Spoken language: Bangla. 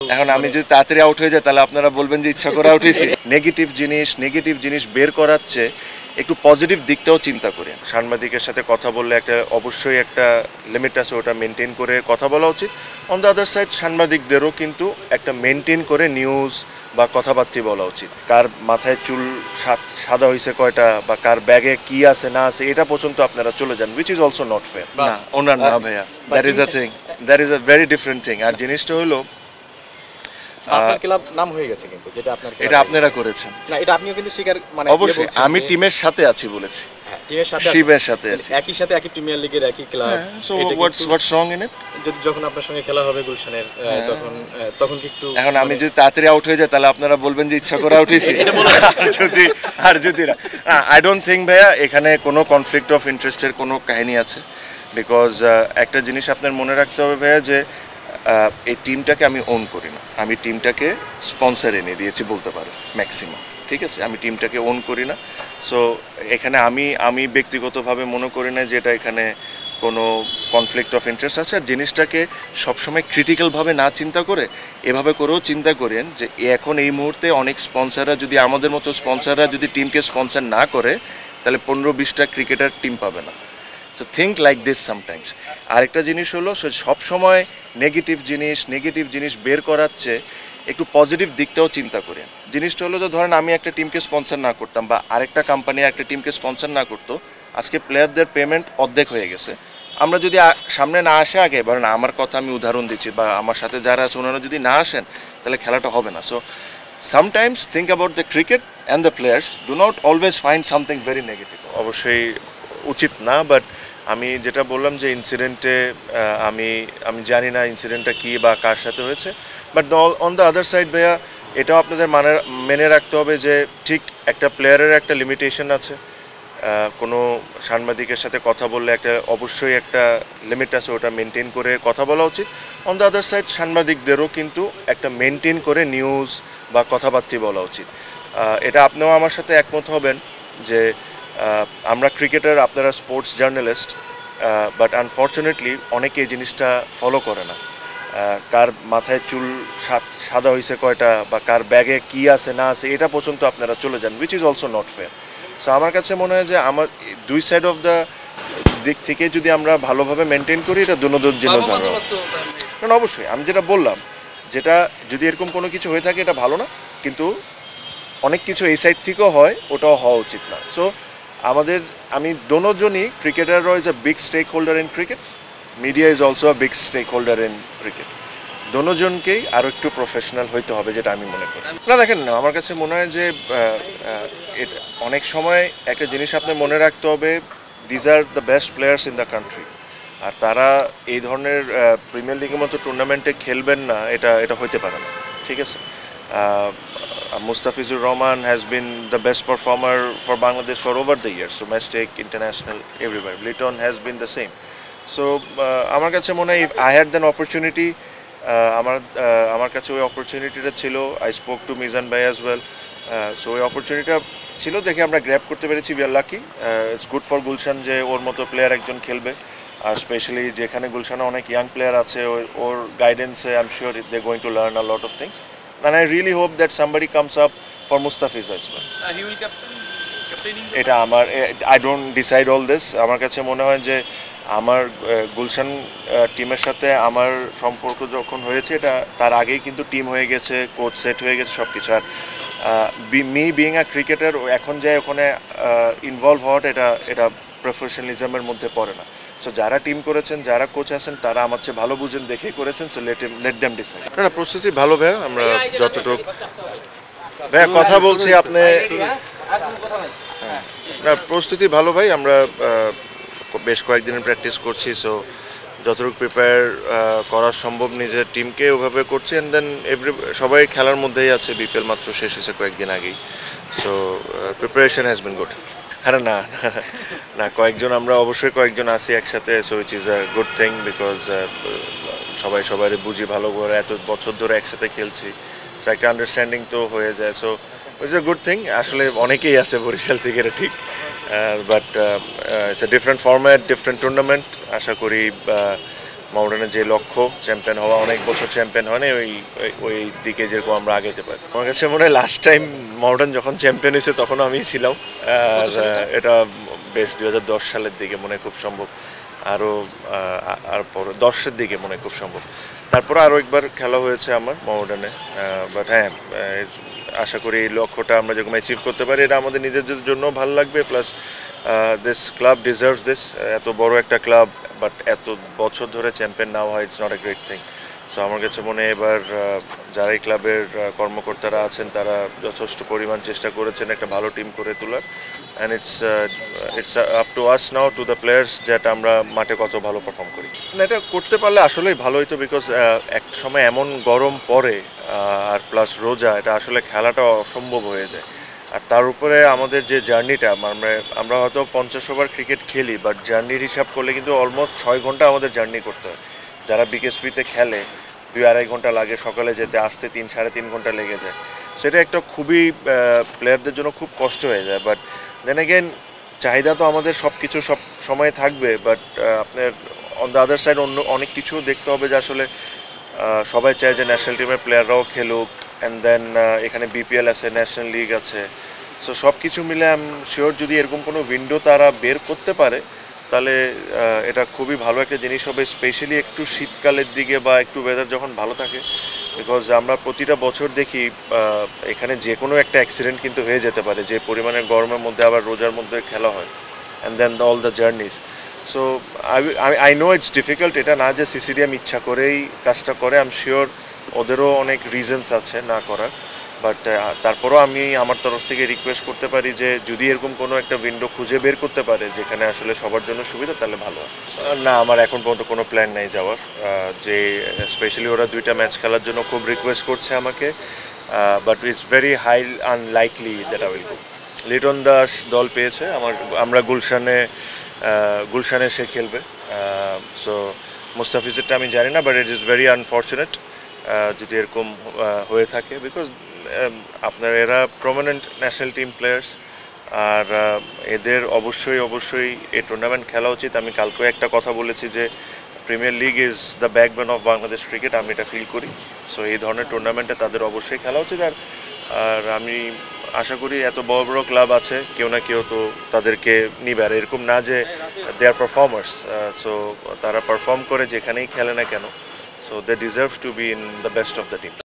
এখন আমি যদি তাড়াতাড়ি আউট হয়ে যাই তাহলে আপনারা বলবেন যে ইচ্ছা করে আউট হয়েছি। নেগেটিভ জিনিস বের করাচ্ছে একটু পজিটিভ দিকটাও চিন্তা করে সাংবাদিকের সাথে কথা বললে অবশ্যই একটা লিমিট আছে, ওটা মেনটেন করে কথা বলা উচিত। অন দ্য আদার সাইড সাংবাদিকদেরও কিন্তু একটা মেনটেন করে নিউজ বা কথাবার্তা বলা উচিত। কার মাথায় চুল সাদা হয়েছে কয়টা বা কার ব্যাগে কি আছে না আছে এটা পর্যন্ত আপনারা চলে যান, which is also not fair. না, ওনার না ভাইয়া, that is a thing, that is a very different thing. আর জিনিসটা হলো আপনার ক্লাব নাম হয়ে গেছে, কিন্তু যেটা আপনার এটা আপনারা করেছেন না, এটা আপনিও কিন্তু স্বীকার মানে অবশ্যই আমি টিমের সাথে আছি বলেছি, টিমের সাথে শিবের সাথে আছি, একই সাথে একই প্রিমিয়ার লিগের একই club. So what's wrong in it? যখন আপনার সঙ্গে খেলা হবে গুলশানের তখন কি একটু এখন আমি যদি তাড়াতাড়ি আউট হয়ে যাই তাহলে আপনারা বলবেন যে ইচ্ছা করে আউট হয়েছি। যদি না, আই ডোন্ট থিঙ্ক ভাইয়া এখানে কোনো কনফ্লিক্ট অফ ইন্টারেস্টের কোনো কাহিনী আছে। বিকজ একটা জিনিস আপনার মনে রাখতে হবে ভাইয়া যে এই টিমটাকে আমি ওন করি না, আমি টিমটাকে স্পন্সর এনে দিয়েছি বলতে পারো ম্যাক্সিমাম, ঠিক আছে? আমি টিমটাকে ওন করি না। সো এখানে আমি ব্যক্তিগতভাবে মনে করি না যে এটা এখানে কোনো কনফ্লিক্ট অফ ইন্টারেস্ট আছে। আর জিনিসটাকে সবসময় ক্রিটিক্যালভাবে না চিন্তা করে এভাবে করেও চিন্তা করেন যে এখন এই মুহূর্তে অনেক স্পন্সররা যদি আমাদের মতো স্পন্সররা যদি টিমকে স্পন্সর না করে তাহলে 15-20টা ক্রিকেটার টিম পাবে না। So think like this sometimes. আরেকটা জিনিস হলো সবসময় নেগেটিভ জিনিস বের করাচ্ছে একটু পজিটিভ দিকটাও চিন্তা করেন। জিনিসটা হলো যে ধরেন আমি একটা টিমকে স্পন্সর না করতাম বা আরেকটা কোম্পানি একটা টিমকে স্পন্সর না করতো, আজকে প্লেয়ারদের পেমেন্ট অর্ধেক হয়ে গেছে। আমরা যদি সামনে না আসে আগে, ধরেন আমার কথা আমি উদাহরণ দিচ্ছি, বা আমার সাথে যারা আছে ওনারা যদি না আসেন তাহলে খেলাটা হবে না। So sometimes think about the cricket and the players, do not always find something very negative. অবশ্যই উচিত না, বাট আমি যেটা বললাম যে ইনসিডেন্টে আমি জানি না ইনসিডেন্টটা কী বা কার সাথে হয়েছে, but on the other side ভাইয়া এটাও আপনাদের মেনে রাখতে হবে যে ঠিক একটা প্লেয়ারের একটা লিমিটেশন আছে। কোনো সাংবাদিকের সাথে কথা বললে অবশ্যই একটা লিমিট আছে, ওটা মেনটেন করে কথা বলা উচিত। অন দ্য আদার সাইড সাংবাদিকদেরও কিন্তু একটা মেনটেন করে নিউজ বা কথাবার্তা বলা উচিত। এটা আপনিও আমার সাথে একমত হবেন যে আমরা ক্রিকেটার, আপনারা স্পোর্টস জার্নালিস্ট, বাট আনফর্চুনেটলি অনেকে এই জিনিসটা ফলো করে না। কার মাথায় চুল সাদা হয়েছে কয়টা বা কার ব্যাগে কি আছে না আছে এটা পর্যন্ত আপনারা চলে যান, which is also not fair. So আমার কাছে মনে হয় যে আমার দুই সাইড অফ দ্য দিক থেকে যদি আমরা ভালোভাবে মেনটেন করি এটা দুনোদের জন্য ভালো। কারণ অবশ্যই আমি যেটা বললাম, যেটা যদি এরকম কোনো কিছু হয়ে থাকে এটা ভালো না, কিন্তু অনেক কিছু এই সাইড থেকেও হয়, ওটাও হওয়া উচিত না। সো আমি দোনোজনই, ক্রিকেটাররা is a big stakeholder in cricket, media is also a big stakeholder in cricket. দোনোজনকেই আরও একটু প্রফেশনাল হইতে হবে, যেটা আমি মনে করি। না দেখেন না, আমার কাছে মনে হয় যে এটা অনেক সময় একটা জিনিস আপনি মনে রাখতে হবে, these are the best players in the country. আর তারা এই ধরনের প্রিমিয়ার লিগের মতো টুর্নামেন্টে খেলবেন না, এটা হইতে পারে না, ঠিক আছে? Mustafizur Rahman has been the best performer for Bangladesh for over the years, domestic, international, everywhere. Litton has been the same. So আমার কাছে মনে হয় if I had an opportunity, আমার কাছে ওই অপরচুনিটিটা ছিল। আই স্পোক টু মিজান ভাই অ্যাজ ওয়েল। সো ওই অপরচুনিটিটা ছিল দেখে আমরা গ্র্যাব করতে পেরেছি। We are lucky. It's good for Gulshan যে ওর মতো প্লেয়ার একজন খেলবে, আর স্পেশালি যেখানে গুলশানে অনেক ইয়াং প্লেয়ার আছে, ওর গাইডেন্সে I am sure they going to learn a lot of things. And I really hope that somebody comes up for Mustafiz as well. He will captaining এটা আমার, I don't decide all this. আমার কাছে মনে হয় যে আমার গুলশান টিমের সাথে আমার সম্পর্ক যখন হয়েছে এটা তার আগেই কিন্তু টিম হয়ে গেছে, কোচ সেট হয়ে গেছে, সব কিছু। আর মি বিইং আ ক্রিকেটার এখন যে ওখানে ইনভলভ হওয়াটা এটা প্রফেশনালিজমের মধ্যে পড়ে না। সো যারা টিম করেছেন, যারা কোচ আছেন, তারা আমার চেয়ে ভালো বুঝেন দেখেই করেছেন। So let them decide. না, প্রস্তুতি ভালো ভাইয়া, আমরা যতটুকু ভাইয়া কথা বলছি আপনি, না প্রস্তুতি ভালো ভাই, আমরা বেশ কয়েকদিনের প্র্যাকটিস করছি। সো যতটুকু প্রিপেয়ার করা সম্ভব নিজের টিমকে ওভাবে করছি। অ্যান্ড দেন সবাই খেলার মধ্যেই আছে, বিপিএল মাত্র শেষ হয়েছে কয়েকদিন আগেই। So preparation has been good. হ্যাঁ, না কয়েকজন, আমরা অবশ্যই কয়েকজন আছি একসাথে। So it is a good thing, because সবাই বুঝি ভালো করে, এত বছর ধরে একসাথে খেলছি। সো একটা আন্ডারস্ট্যান্ডিং তো হয়ে যায়। So it's a good thing. আসলে অনেকেই আছে বরিশাল থেকে, এটা ঠিক, but it's a different format, different tournament. আশা করি মাউডানের যে লক্ষ্য চ্যাম্পিয়ন হওয়া, অনেক বছর চ্যাম্পিয়ন হয় না, ওই দিকে যেরকম আমরা আগাতে পারি। আমার কাছে মনে হয় লাস্ট টাইম মাউডান যখন চ্যাম্পিয়ন হয়েছে তখন আমি ছিলাম, আর এটা বেশ 2010 সালের দিকে মনে খুব সম্ভব, আর পর 10-এর দিকে মনে খুব সম্ভব। তারপরে আরও একবার খেলা হয়েছে আমার মাউডানে, বাট হ্যাঁ আশা করি এই লক্ষ্যটা আমরা যখন অ্যাচিভ করতে পারি এটা আমাদের নিজেদের জন্য ভালো লাগবে, plus this club deserves this. এত বড় একটা ক্লাব বাট এত বছর ধরে চ্যাম্পিয়ন না হয়, it's not a great thing. So আমার কাছে মনে হয় এবার যারা এই ক্লাবের কর্মকর্তারা আছেন তারা যথেষ্ট পরিমাণ চেষ্টা করেছেন একটা ভালো টিম করে তোলার, and it's up to us now to the players যেটা আমরা মাঠে কত ভালো পারফর্ম করি। এটা করতে পারলে আসলেই ভালো হতো, বিকজ একটা সময় এমন গরম পড়ে আর প্লাস রোজা, এটা আসলে খেলাটা অসম্ভব হয়ে যায়। আর তার উপরে আমাদের যে জার্নিটা, আমরা হয়তো 50 ওভার ক্রিকেট খেলি, বাট জার্নির হিসাব করলে কিন্তু অলমোস্ট 6 ঘন্টা আমাদের জার্নি করতে হয়। যারা বিকেএসপিতে খেলে 2-2.5 ঘন্টা লাগে সকালে যেতে, আসতে 3-3.5 ঘন্টা লেগে যায়। সেটা একটা খুবই প্লেয়ারদের জন্য খুব কষ্ট হয়ে যায়। বাট দেন এগেন চাহিদা তো আমাদের সব কিছু সব সময় থাকবে, বাট আপনার অন দ্য আদার সাইড অন্য অনেক কিছু দেখতে হবে, যে আসলে সবাই চায় যে ন্যাশনাল টিমের প্লেয়াররাও খেলুক, অ্যান্ড দেন এখানে বিপিএল আছে, ন্যাশনাল লিগ আছে। সো সব কিছু মিলে আমি শিওর যদি এরকম কোনো উইন্ডো তারা বের করতে পারে তাহলে এটা খুবই ভালো একটা জিনিস হবে, স্পেশালি একটু শীতকালের দিকে বা একটু ওয়েদার যখন ভালো থাকে। বিকজ আমরা প্রতিটা বছর দেখি এখানে যে কোনো একটা অ্যাক্সিডেন্ট কিন্তু হয়ে যেতে পারে, যে পরিমাণের গরমের মধ্যে আবার রোজার মধ্যে খেলা হয়, and then all the journeys. So I know it's difficult, এটা না যে সিসিডিএম ইচ্ছা করেই কাজটা করে, আই এম শিওর ওদেরও অনেক রিজনস আছে না করার। বাট তারপরও আমি আমার তরফ থেকে রিকোয়েস্ট করতে পারি যে যদি এরকম কোনো একটা উইন্ডো খুঁজে বের করতে পারে যেখানে আসলে সবার জন্য সুবিধা, তাহলে ভালো হয়। না, আমার এখন পর্যন্ত কোনো প্ল্যান নেই যাওয়ার, যে স্পেশালি ওরা 2টা ম্যাচ খেলার জন্য খুব রিকোয়েস্ট করছে আমাকে, but it's very high unlikely that I will go. Liton Das দল পেয়েছে, আমরা গুলশানে সে খেলবে। সো মুস্তাফিজেরটা আমি জানি না, but it is very unfortunate যদি এরকম হয়ে থাকে, বিকজ আপনার এরা প্রমিনেন্ট ন্যাশনাল টিম প্লেয়ার্স, আর এদের অবশ্যই এই টুর্নামেন্ট খেলা উচিত। আমি কালকেও একটা কথা বলেছি যে premier league is the backbone of Bangladesh cricket, আমি এটা ফিল করি। সো এই ধরনের টুর্নামেন্টে তাদের অবশ্যই খেলা উচিত। আর আমি আশা করি এত বড় বড় ক্লাব আছে, কেউ না কেউ তো তাদেরকে নিবে, আর এরকম না যে দে আর পারফর্মার্স। সো তারা পারফর্ম করে যেখানেই খেলে না কেন, so they deserve to be in the best of the team.